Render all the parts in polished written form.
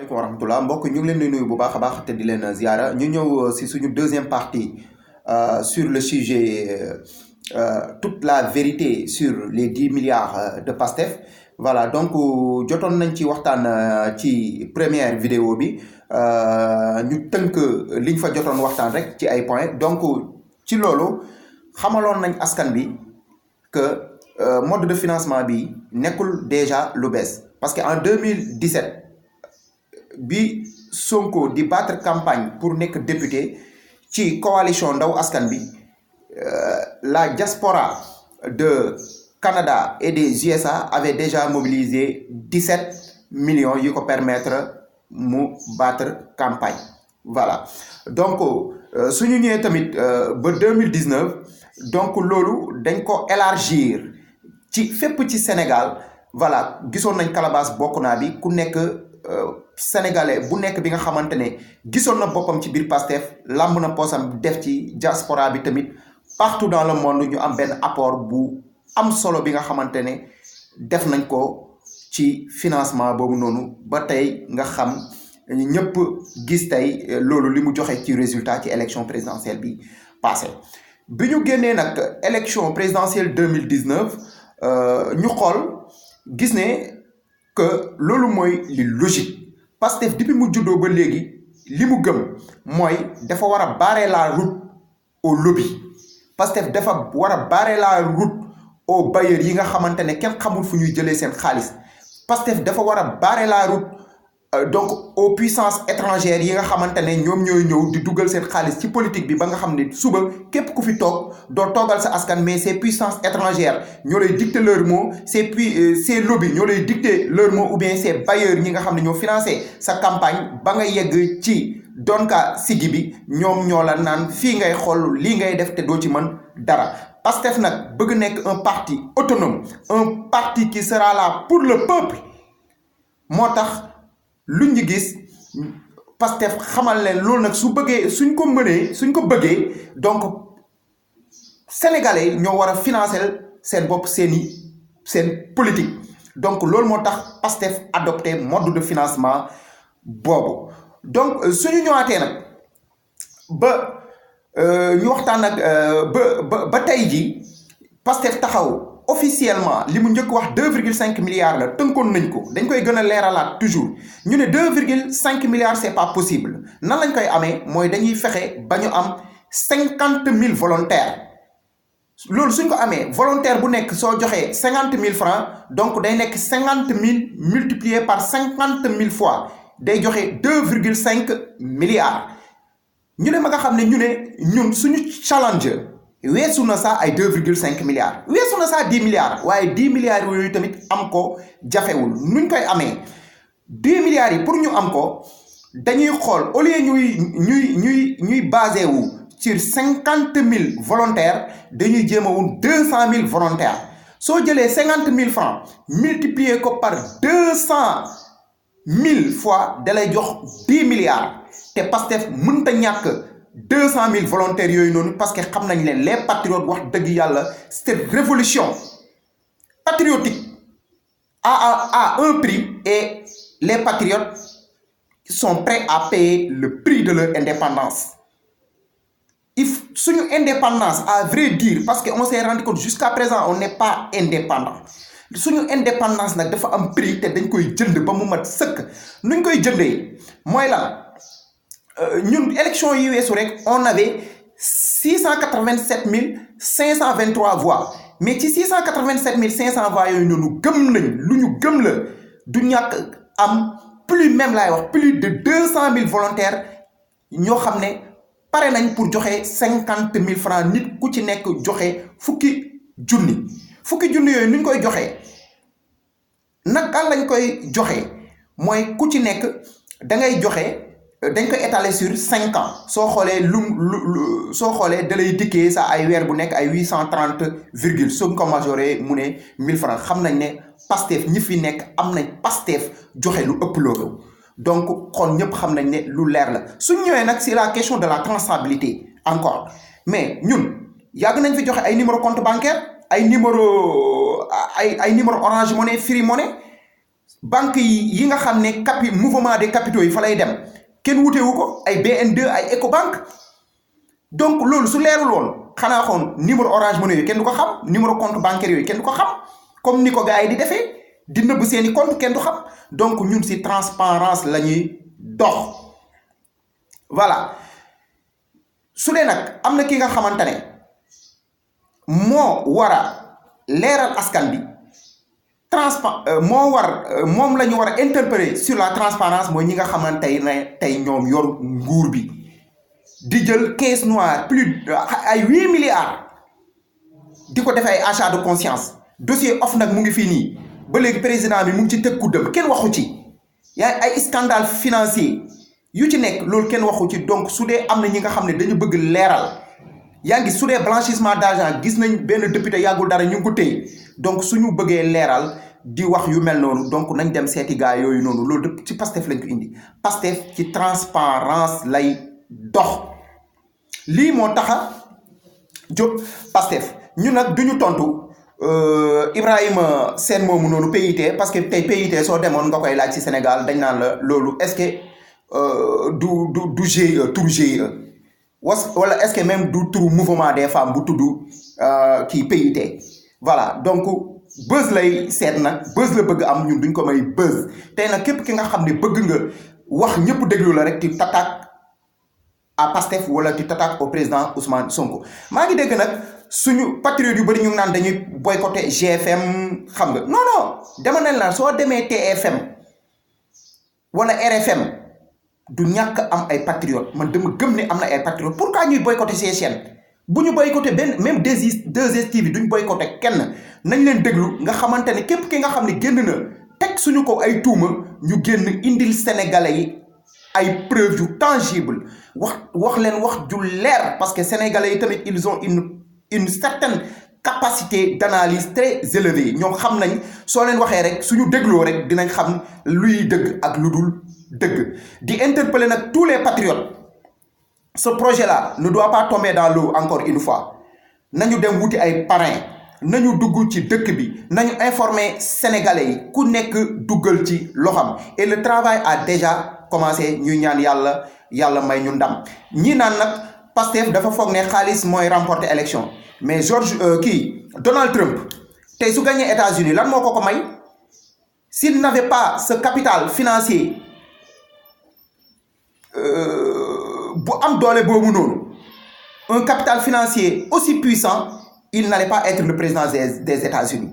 Aleykum wa rahmatullah mbokk ñu ngi leen di nuyu bu baax a baax te di leen ziara ñu ñëw si suñu deuxième partie sur le sujet toute la vérité sur les 10 milliards de Pastef. Voilà donc jotoon nañ ci waxtaan ci première vidéo bi ñu tënk liñ fa jotoon waxtaan rek ci ay points donc ci loolu xamaloon nañ askan bi que mode de financement bi nekkul déjà lu bees parce que en 2017 bi Sonko di battre campagne pour nekk député ci coalition Ndaw Askan bi la diaspora de Canada et des USA avait déjà mobilisé 17 millions yi ko permettre mu battre campagne. Voilà donc suñu ñëwee tamit ba 2019 donc loolu dañ ko élargir ci fépp ci Sénégal. Voilà gisoon nañ Calabas bokk naa bi ku nekk sénégalais bu nekk bi nga xamante ne gisoon na boppam ci biir Pastef lamb na poosam def ci diaspora bi tamit partout dans le monde ñu am benn apport bu am solo bi nga xamante ne def nañ ko ci financement boobu noonu ba tey nga xam ñëpp gis tey loolu li mu joxe ci résultat ci élection présidentielle bi passé bi ñu génnee nag élection présidentielle 2019 ñu xool gis ne que loolu mooy li logique Pastef depuis mu juddoo ba léegi li mu gëm mooy dafa war a barrer la route au lobby Pastef dafa war a barrer la route aux bailleurs yi nga xamante ne kenn xamul fu ñuy jëlee seen xaalis Pastef dafa war a barrer la route donc aux puissances étrangères yi nga xamante ne ñoom ñooy ñëw di dugal seen xaalis ci politique bi ba nga xam ne suba képp ku fi toog doo toogal sa askan mais ces puissances étrangères ñoo lay dicter leur mot ces lobbies ñoo lay dicter leur mot ou bien ces bailleurs ñi nga xam ne ñoo financé sa campagne ba nga yegg ci donka sigi bi ñoom ñoo la naan fii ngay xool lii ngay def te doo ci mën dara Pastef nag bëgg nekk un parti autonome un parti qui sera là pour le peuple moo tax luñ ñu gis Pastef xamal leen loolu nag su bëggee suñ ko mënee suñ ko bëggee donc sénégalais ñoo war a financer seen bopp seen politique donc loolu moo tax Pastef adopté mode de financement boobu donc suñu ñëwaatee nag ba ñu waxtaan nag ba tey ji Pastef taxaw officiellement li mu njëkk wax 2,5 milliards la tënkoon nañ ko dañ koy gën a leeralaat toujours ñu ne 2,5 milliards c'est pas possible nan lañ koy amee mooy dañuy fexe ba ñu am 50 000 volontaires loolu suñ ko amee volontaire bu nekk soo joxee 50 000 francs donc day nekk 50 000 multiplié par 50 000 fois day joxe 2,5 milliards ñu ne ma nga xam ne ñu ne ñun suñu challenge weesu na sax ay 2,5 milliards weesu na sax 10 milliards waaye 10 milliards yooyu tamit am ko jafewul nuñ koy amee 10 milliards yi pour ñu am ko dañuy xool au lieu ñuy basé wu sur 50 000 volontaires dañuy jéem a wun 200 000 volontaires soo jëlee 50 000 francs multiplier ko par 200 000 fois da lay jox 10 milliards te Pastef mënta ñàkk 200 000 volontaires yooyu noonu parce que xam nañ leen les patriotes wax dëgg yàlla cette révolution patriotique a un prix et les patriotes sont prêts à payer le prix de leur indépendance suñu indépendance à vrai dire parce que on s'est rendu compte jusqu'à présent on n'est pas indépendant suñu indépendance nag dafa am prix te dañ koy jënd ba mu mat sëkk nuñ koy jëndee mooy lan ñun élection yi weesu rek on avait 687 523 voix mais ci 687 500 voix yooyu noonu gëm nañ lu ñu gëm la du ñàkk am plus même laay wax plus de 200 000 volontaires ñoo xam ne pare nañ pour joxe 50 000 francs nit ku ci nekk joxe fukki junni yooyu nuñ koy joxe naka lañ koy joxe mooy ku ci nekk da ngay joxe. dañ koy étaler sur 5 ans soo xoolee soo xoolee da lay dikkee sa ay weer bu nekk ay 830 virgule suñ ko majoré mu ne 1000 francs xam nañ ne Pastef ñi fi nekk am nañ Pastef joxe lu ëpp loolu donc kon ñëpp xam nañ ne lu leer la suñ ñëwee nag c'est la question de la traçabilité encore mais ñun yàgg nañ fi joxe ay numéro compte bancaire ay numéro Orange Money Free Money banque yi nga xam ne mouvement des capitaux yi fa lay dem kenn wutewu ko ay BN2 ay Ecobank donc loolu su leerul woon xanaa xoon numéro Orange Money yooyu kenn du ko xam numéro compte bancaire yooyu kenn du ko xam comme ni ko gars yi di defee di nëbb seeni compte kenn du xam donc ñun ci transparence la ñuy dox voilà su dee nag am na ki nga xamante ne moo war a leeral askan bi moom la ñu war a interpeller sur la transparence mooy ñi nga xamante ne tey ñoom yor nguur bi di jël caisse noire plus ay 8 milliards di ko def ay achat de conscience dossier OFNAC mu ngi fii nii ba léegi président bi mu ngi ci tëg kuddam kenn waxu ci yaa ay scandale financier yu ci nekk loolu kenn waxu ci donc su dee am na ñi nga xam ne dañu bëgg leeral yaa ngi su dee blanchissement d'argent gis nañ benn député yàggul dara ñu ngi ko téye donc suñu bëggee leeral di wax yu mel noonu donc nañ dem seeti gars yooyu noonu loolu dëpp ci Pastef lañ ko indi Pastef ci transparence lay dox lii moo taxa jóg Pastef ñu nag duñu tontu Ibrahima Sène moomu noonu PIT parce que tey PIT soo demoon nga koy laaj ci Sénégal dañ naan la loolu est-ce que du GIE tur GIE wala est-ce que même du turu mouvement des femmes bu tudd kii PIT voilà donc buzz lay seet nag buzz la bëgg am ñun duñ ko may buzz tey nag képp ki nga xam ne bëgg nga wax ñëpp déglu la rek ci t'attaques à Pastef wala ci t'attaques au président Ousmane Sonko maa ngi dégg nag suñu patriotes yu bëri ñu ngi naan dañuy boycotter GFM xam nga non dama ne la soo demee TFM wala RFM du ñàkk am ay patriotes man dama gëm ne am na ay patriotes pourquoi ñuy boycotter ces chaînes bu ñu boycotter benn même 2STV duñ boycotter kenn nañ leen déglu nga xamante ne képp ki nga xam ne génn na teg suñu ko ay tuuma ñu génn indil sénégalais yi ay preuves yu tangible wax leen wax ju leer parce que sénégalais yi tamit ils ont une certaine capacité d'analyse très élevée ñoom xam nañ soo leen waxee rek suñu dégloo rek dinañ xam luy dëgg ak lu dul dëgg di interpeller nag tous les patriotes ce projet-là ne doit pas tomber dans l'eau encore une fois nañu dem wuti ay parrains nañu dugg ci dëkk bi nañu informer sénégalais yi ku nekk duggal ci loxam et le travail a déjà commencé ñuy ñaan yàlla may ñu ndam ñi naan nag Pastef dafa foog ne xaalis mooy remporter élection mais Donald Trump tey su gagné États-Unis lan moo ko may s'il n'avait pas ce capital financier bu am doole boobu noonu un capital financier aussi puissant il n'allait pas être le président des États-Unis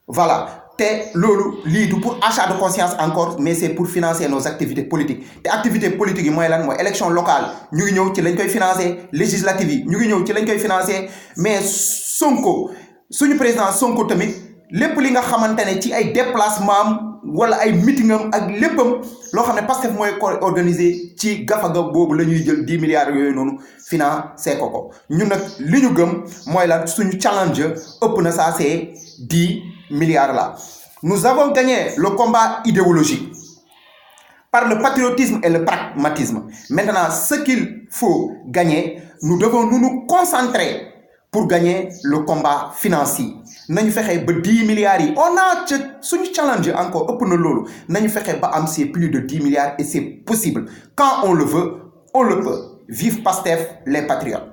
voilà te loolu lii du pour achat de conscience encore mais c'est pour financer nos activités politiques te activités politiques yi mooy lan mooy élection locale ñu ngi ñëw ci lañ koy financer législative yi ñu ngi ñëw ci lañ koy financer mais Sonko suñu président Sonko tamit lépp li nga xamante ne ci ay déplacement am wala ay meeting am ak léppam loo xam ne Pastef mooy ko organiser ci gafaga boobu la ñuy jël 10 milliards yooyu noonu financé ko ñun nag li ñu gëm mooy lan suñu challenge ëpp na ça c'est 10 milliards là. Nous avons gagné le combat idéologique par le patriotisme et le pragmatisme. Maintenant, ce qu'il faut gagner, nous devons nous concentrer pour gagner le combat financier. Nañu fexe ba 10 milliards yi on a suñu challenge encore ëpp na loolu nañu fexe ba am c'est plus de 10 milliards et c'est possible quand on le veut on le peut. Vive Pastef les patriotes.